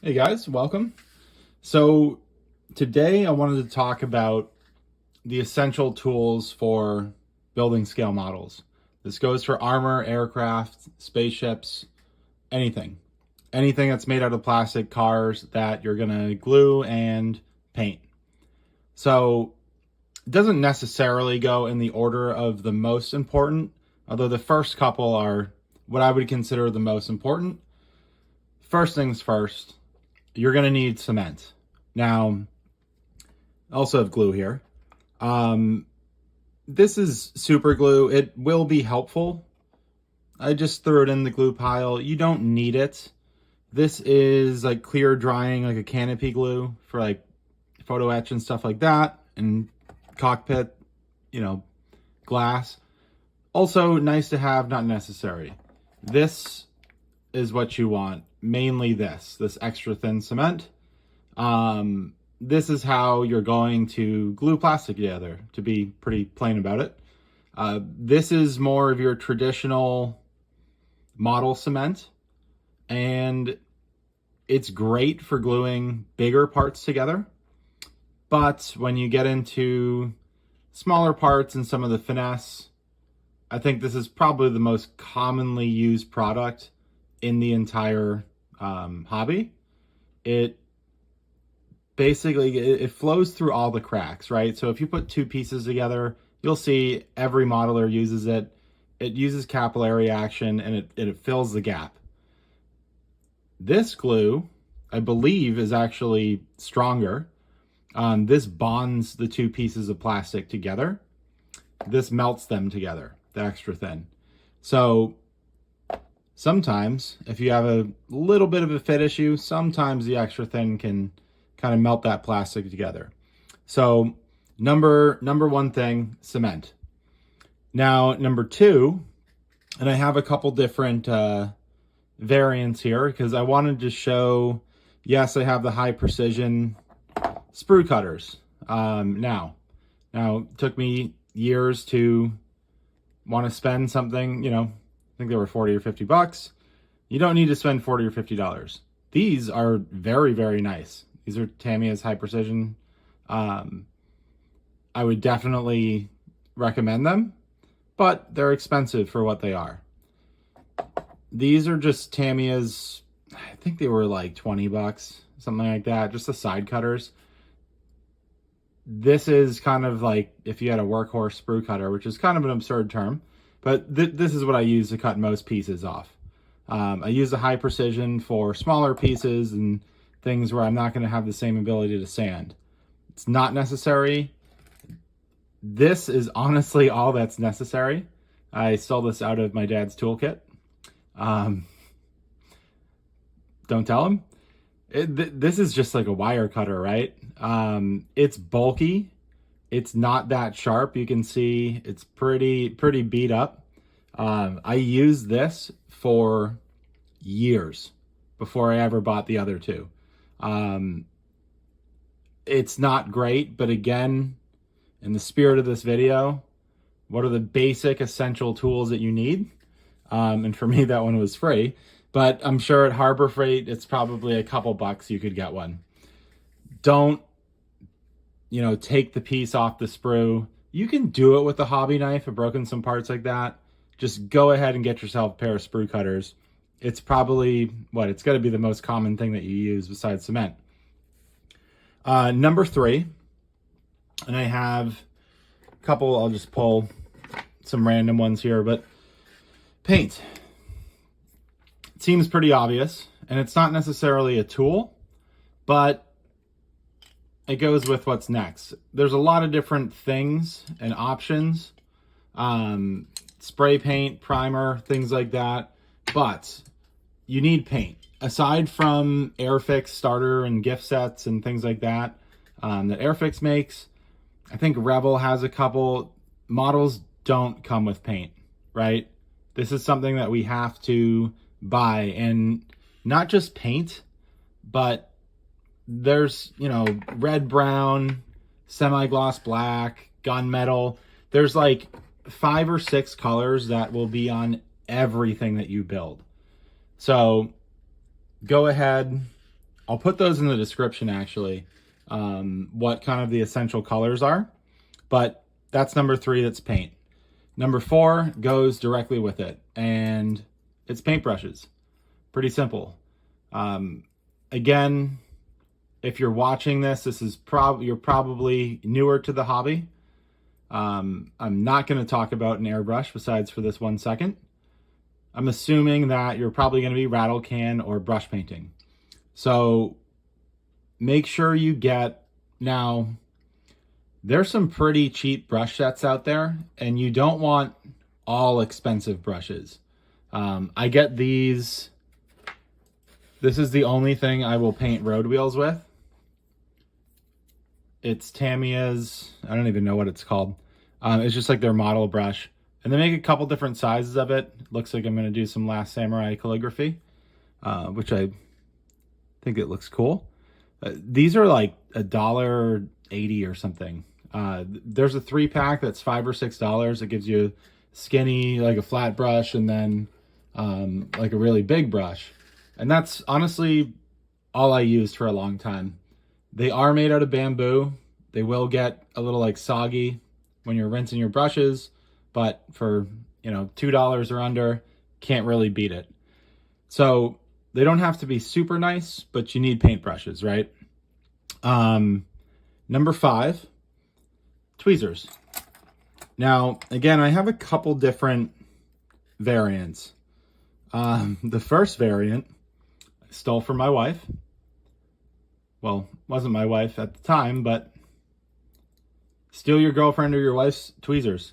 Hey guys, welcome. So today I wanted to talk about the essential tools for building scale models. This goes for armor, aircraft, spaceships, anything. Anything that's made out of plastic, cars that you're gonna glue and paint. So it doesn't necessarily go in the order of the most important, although the first couple are what I would consider the most important. First things first, you're going to need cement. Now, I also have glue here. This is super glue. It will be helpful. I just threw it in the glue pile. You don't need it. This is like clear drying, like a canopy glue for like photo etch and stuff like that, and cockpit, glass. Also nice to have, not necessary. This is what you want. Mainly this extra thin cement. This is how you're going to glue plastic together, to be pretty plain about it. This is more of your traditional model cement, and it's great for gluing bigger parts together. But when you get into smaller parts and some of the finesse, I think this is probably the most commonly used product in the entire hobby. It basically, it flows through all the cracks, right? So if you put two pieces together, you'll see every modeler uses it. It uses capillary action, and it fills the gap. This glue, I believe, is actually stronger. This bonds the two pieces of plastic together. This melts them together, the extra thin. So sometimes, if you have a little bit of a fit issue, sometimes the extra thin can kind of melt that plastic together. So number one thing, cement. Now, number two, and I have a couple different variants here because I wanted to show, yes, I have the high precision sprue cutters. Now it took me years to want to spend something, I think they were 40 or 50 bucks. You don't need to spend 40 or $50. These are very, very nice. These are Tamiya's high precision. I would definitely recommend them, but they're expensive for what they are. These are just Tamiya's, I think they were like 20 bucks, something like that, just the side cutters. This is kind of like if you had a workhorse sprue cutter, which is kind of an absurd term, but this is what I use to cut most pieces off. I use the high precision for smaller pieces and things where I'm not going to have the same ability to sand. It's not necessary. This is honestly all that's necessary. I stole this out of my dad's toolkit. Don't tell him. This is just like a wire cutter, right? It's bulky. It's not that sharp. You can see it's pretty beat up. I used this for years before I ever bought the other two. It's not great, but again, in the spirit of this video, what are the basic essential tools that you need? And for me, that one was free, but I'm sure at Harbor Freight, it's probably a couple bucks you could get one. Don't, take the piece off the sprue. You can do it with a hobby knife. I've broken some parts like that. Just go ahead and get yourself a pair of sprue cutters. It's probably, it's got to be the most common thing that you use besides cement. Number three, and I have a couple, I'll just pull some random ones here, but paint. It seems pretty obvious, and it's not necessarily a tool, but it goes with what's next. There's a lot of different things and options. Spray paint, primer, things like that. But you need paint. Aside from Airfix starter and gift sets and things like that that Airfix makes, I think Rebel has a couple. Models don't come with paint, right? This is something that we have to buy, and not just paint, but there's, red, brown, semi-gloss black, gunmetal. There's like 5 or 6 colors that will be on everything that you build. So go ahead, I'll put those in the description actually, what kind of the essential colors are, but that's number 3, that's paint. Number 4 goes directly with it, and it's paintbrushes. Pretty simple. Again, if you're watching this, you're probably newer to the hobby. I'm not going to talk about an airbrush besides for this 1 second. I'm assuming that you're probably going to be rattle can or brush painting. So make sure you get, now there's some pretty cheap brush sets out there, and you don't want all expensive brushes. I get these. This is the only thing I will paint road wheels with. It's Tamiya's, I don't even know what it's called. It's just like their model brush. And they make a couple different sizes of it. Looks like I'm going to do some Last Samurai calligraphy, which I think it looks cool. These are like $1.80 or something. There's a 3-pack that's $5 or $6. It gives you skinny, like a flat brush, and then like a really big brush. And that's honestly all I used for a long time. They are made out of bamboo. They will get a little like soggy when you're rinsing your brushes, but for, you know, $2 or under, can't really beat it. So they don't have to be super nice, but you need paintbrushes, right? Number 5, tweezers. Now, again, I have a couple different variants. The first variant I stole from my wife. Well, wasn't my wife at the time, but steal your girlfriend or your wife's tweezers.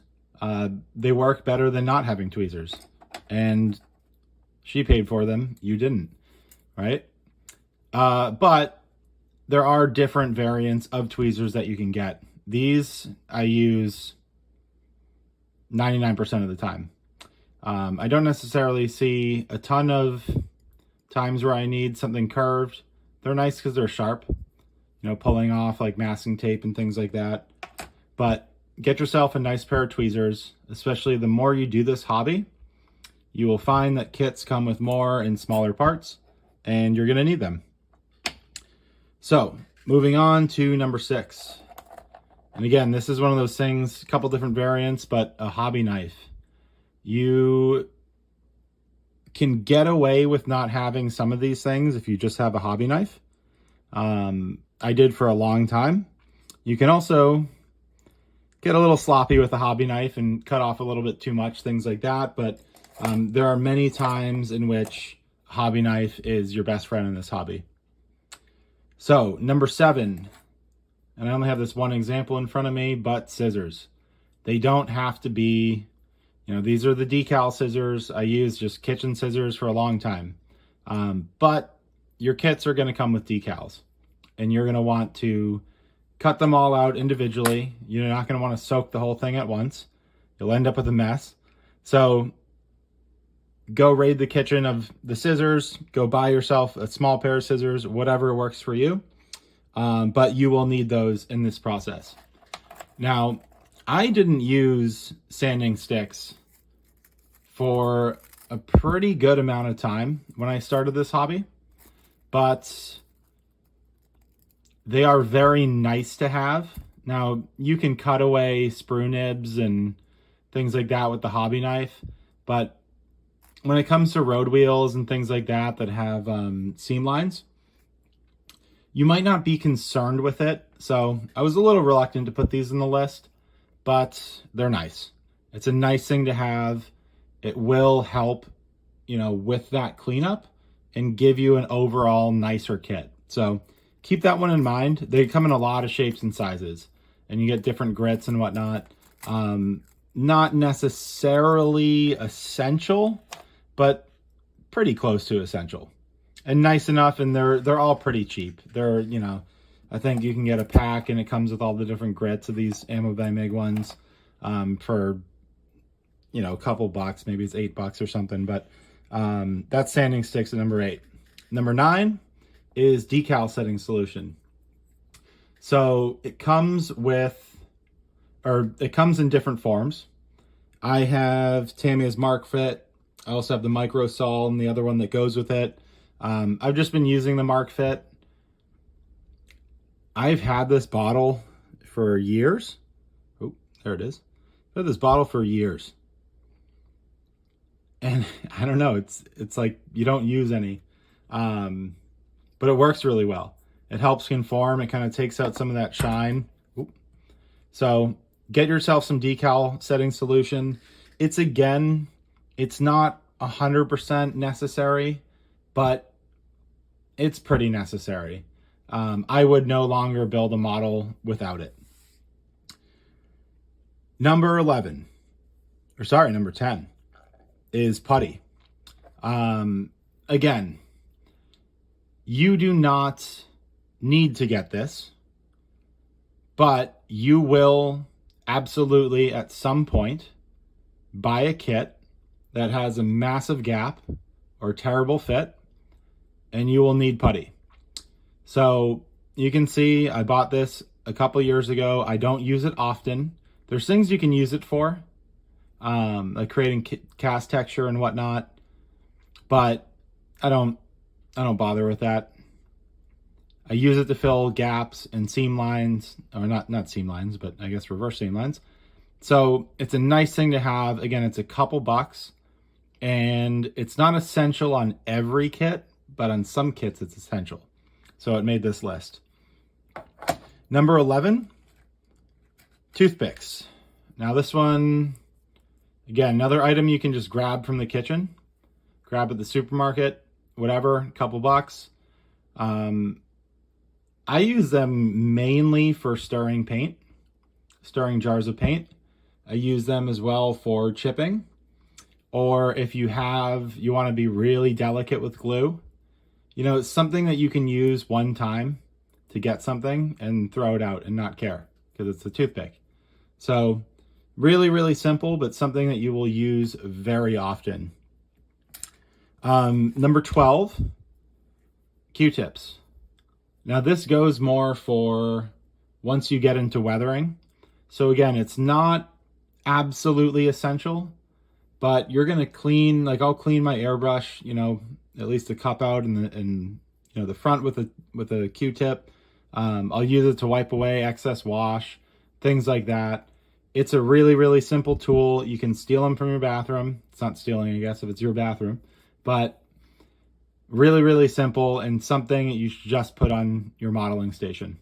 They work better than not having tweezers. And she paid for them, you didn't, right? But there are different variants of tweezers that you can get. These I use 99% of the time. I don't necessarily see a ton of times where I need something curved. They're nice because they're sharp, you know, pulling off like masking tape and things like that. But get yourself a nice pair of tweezers, especially the more you do this hobby. You will find that kits come with more and smaller parts, and you're going to need them. So, moving on to number 6. And again, this is one of those things, a couple different variants, but a hobby knife. You can get away with not having some of these things if you just have a hobby knife. I did for a long time. You can also get a little sloppy with a hobby knife and cut off a little bit too much, things like that. But there are many times in which a hobby knife is your best friend in this hobby. So, number 7, and I only have this one example in front of me, but scissors. They don't have to be, you know, these are the decal scissors. I used just kitchen scissors for a long time. But your kits are going to come with decals, and you're going to want to cut them all out individually. You're not going to want to soak the whole thing at once. You'll end up with a mess. So go raid the kitchen of the scissors. Go buy yourself a small pair of scissors, whatever works for you. But you will need those in this process. Now, I didn't use sanding sticks for a pretty good amount of time when I started this hobby, but they are very nice to have. Now, you can cut away sprue nibs and things like that with the hobby knife, but when it comes to road wheels and things like that that have seam lines, you might not be concerned with it. So I was a little reluctant to put these in the list, but they're nice. It's a nice thing to have. It will help, you know, with that cleanup and give you an overall nicer kit. So keep that one in mind. They come in a lot of shapes and sizes, and you get different grits and whatnot. Not necessarily essential, but pretty close to essential. And nice enough, and they're all pretty cheap. They're, you know, I think you can get a pack and it comes with all the different grits of these Ammo by Mig ones for, you know, a couple bucks, maybe it's $8 or something. But that's sanding sticks at number 8. Number 9 is decal setting solution. So it comes with, or it comes in different forms. I have Tamiya's Mark Fit. I also have the Micro Sol and the other one that goes with it. I've just been using the Mark Fit. I've had this bottle for years. Oh, there it is. I've had this bottle for years. And I don't know, it's like you don't use any. But it works really well. It helps conform. It kind of takes out some of that shine. Oop. So get yourself some decal setting solution. It's not 100% necessary, but it's pretty necessary. I would no longer build a model without it. Number 10 is putty. Again, you do not need to get this, but you will absolutely at some point buy a kit that has a massive gap or terrible fit, and you will need putty. So you can see I bought this a couple years ago. I don't use it often. There's things you can use it for, like creating cast texture and whatnot, but I don't bother with that. I use it to fill gaps and seam lines, or not seam lines, but I guess reverse seam lines. So it's a nice thing to have. Again, it's a couple bucks, and it's not essential on every kit, but on some kits it's essential. So it made this list. Number 11, toothpicks. Now this one, again, another item you can just grab from the kitchen, grab at the supermarket, whatever, a couple bucks. I use them mainly for stirring paint, stirring jars of paint. I use them as well for chipping, or if you want to be really delicate with glue. You know, it's something that you can use one time to get something and throw it out and not care because it's a toothpick. So really, really simple, but something that you will use very often. Number 12, Qtips. Now this goes more for once you get into weathering. So again, it's not absolutely essential, but you're gonna clean, like I'll clean my airbrush, you know, at least a cup out and you know the front with a Q-tip. I'll use it to wipe away excess wash, things like that. It's a really, really simple tool. You can steal them from your bathroom. It's not stealing, I guess, if it's your bathroom, but really, really simple and something you should just put on your modeling station.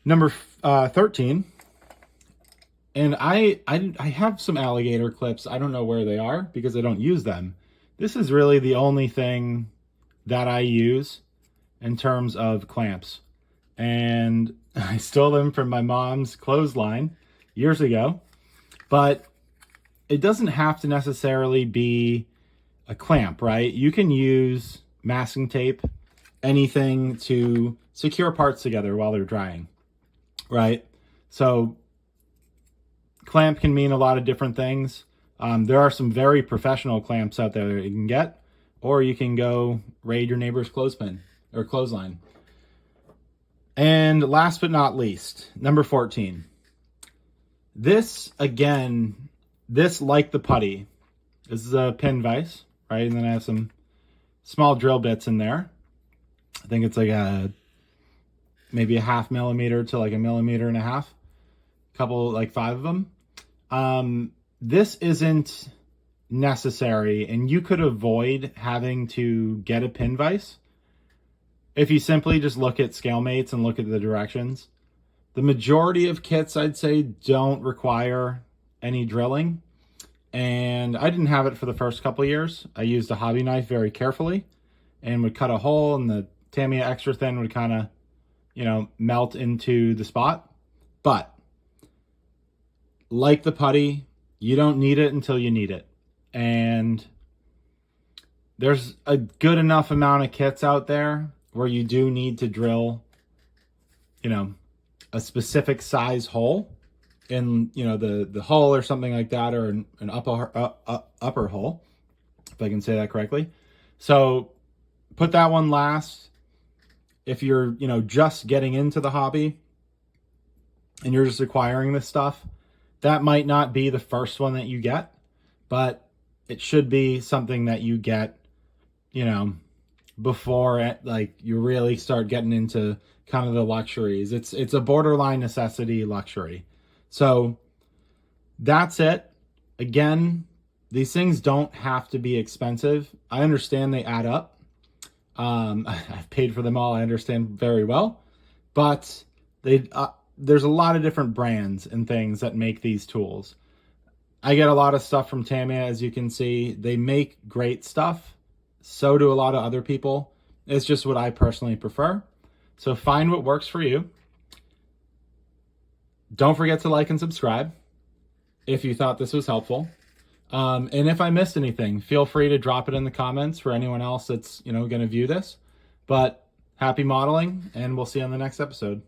Number 13, and I have some alligator clips. I don't know where they are because I don't use them. This is really the only thing that I use in terms of clamps. And I stole them from my mom's clothesline years ago, but it doesn't have to necessarily be a clamp, right? You can use masking tape, anything to secure parts together while they're drying, right? So clamp can mean a lot of different things. There are some very professional clamps out there that you can get, or you can go raid your neighbor's clothespin or clothesline. And last but not least, number 14. This, again, like the putty, this is a pin vise, right? And then I have some small drill bits in there. I think it's like maybe a 0.5 millimeter to like 1.5 millimeters. Couple, like 5 of them. This isn't necessary, and you could avoid having to get a pin vise if you simply just look at scale mates and look at the directions. The majority of kits, I'd say, don't require any drilling. And I didn't have it for the first couple of years. I used a hobby knife very carefully and would cut a hole, and the Tamiya extra thin would kind of, you know, melt into the spot. But like the putty, you don't need it until you need it. And there's a good enough amount of kits out there where you do need to drill, you know, a specific size hole in, you know, the hull or something like that, or an upper hull, if I can say that correctly. So put that one last. If you're, you know, just getting into the hobby and you're just acquiring this stuff, that might not be the first one that you get, but it should be something that you get, you know, before you really start getting into kind of the luxuries. It's a borderline necessity luxury. So that's it. Again, these things don't have to be expensive. I understand they add up. I've paid for them all. I understand very well, but there's a lot of different brands and things that make these tools. I get a lot of stuff from Tamiya, as you can see. They make great stuff. So do a lot of other people. It's just what I personally prefer. So find what works for you. Don't forget to like and subscribe if you thought this was helpful. And if I missed anything, feel free to drop it in the comments for anyone else that's, going to view this. But happy modeling, and we'll see you on the next episode.